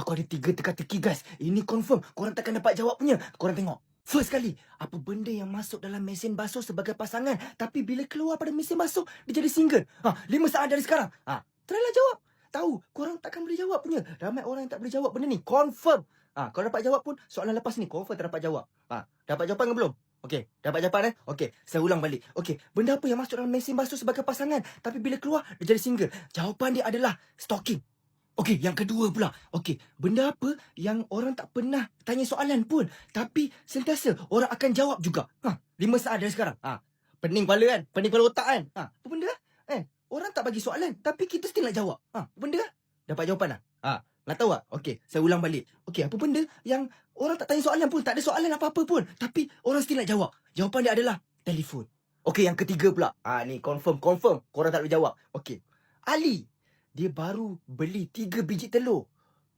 Aku ada 3 teka-teki guys. Ini confirm. Korang takkan dapat jawab punya. Korang tengok. First kali, apa benda yang masuk dalam mesin basuh sebagai pasangan, tapi bila keluar pada mesin basuh, dia jadi single? 5 saat dari sekarang. Trylah jawab. Tahu, korang takkan boleh jawab punya. Ramai orang yang tak boleh jawab benda ni. Confirm. Kalau dapat jawab pun, soalan lepas ni confirm tak dapat jawab. Dapat jawapan ke belum? Okey, dapat jawapan Okey, saya ulang balik. Okey, benda apa yang masuk dalam mesin basuh sebagai pasangan, tapi bila keluar, dia jadi single? Jawapan dia adalah stalking. Okey, yang kedua pula. Okey, benda apa yang orang tak pernah tanya soalan pun, tapi sentiasa orang akan jawab juga? 5 saat dari sekarang. Pening kepala kan? Pening kepala otak kan? Apa benda? Orang tak bagi soalan, tapi kita still nak jawab. Apa benda? Dapat jawapan tak? Nak tahu tak? Okey, saya ulang balik. Okey, apa benda yang orang tak tanya soalan pun, tak ada soalan apa-apa pun, tapi orang still nak jawab? Jawapan dia adalah telefon. Okey, yang ketiga pula. Ni confirm. Korang tak boleh jawab. Okey. Ali, dia baru beli 3 biji telur.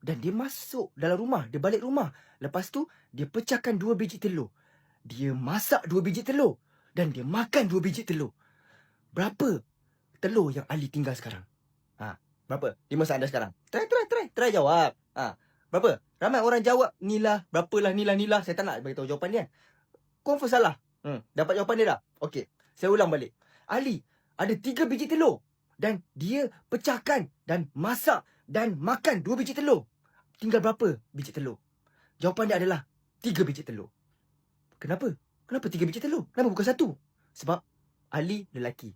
Dan dia masuk dalam rumah. Dia balik rumah. Lepas tu, dia pecahkan 2 biji telur. Dia masak 2 biji telur. Dan dia makan 2 biji telur. Berapa telur yang Ali tinggal sekarang? Berapa? 5 saat dah sekarang. Try jawab. Berapa? Ramai orang jawab Nila. Berapalah Nila. Saya tak nak beritahu jawapan dia. Confirm salah. Dapat jawapan dia dah? Okey. Saya ulang balik. Ali ada 3 biji telur. Dan dia pecahkan dan masak dan makan 2 biji telur. Tinggal berapa biji telur? Jawapan dia adalah 3 biji telur. Kenapa? Kenapa 3 biji telur? Kenapa bukan 1? Sebab Ali lelaki.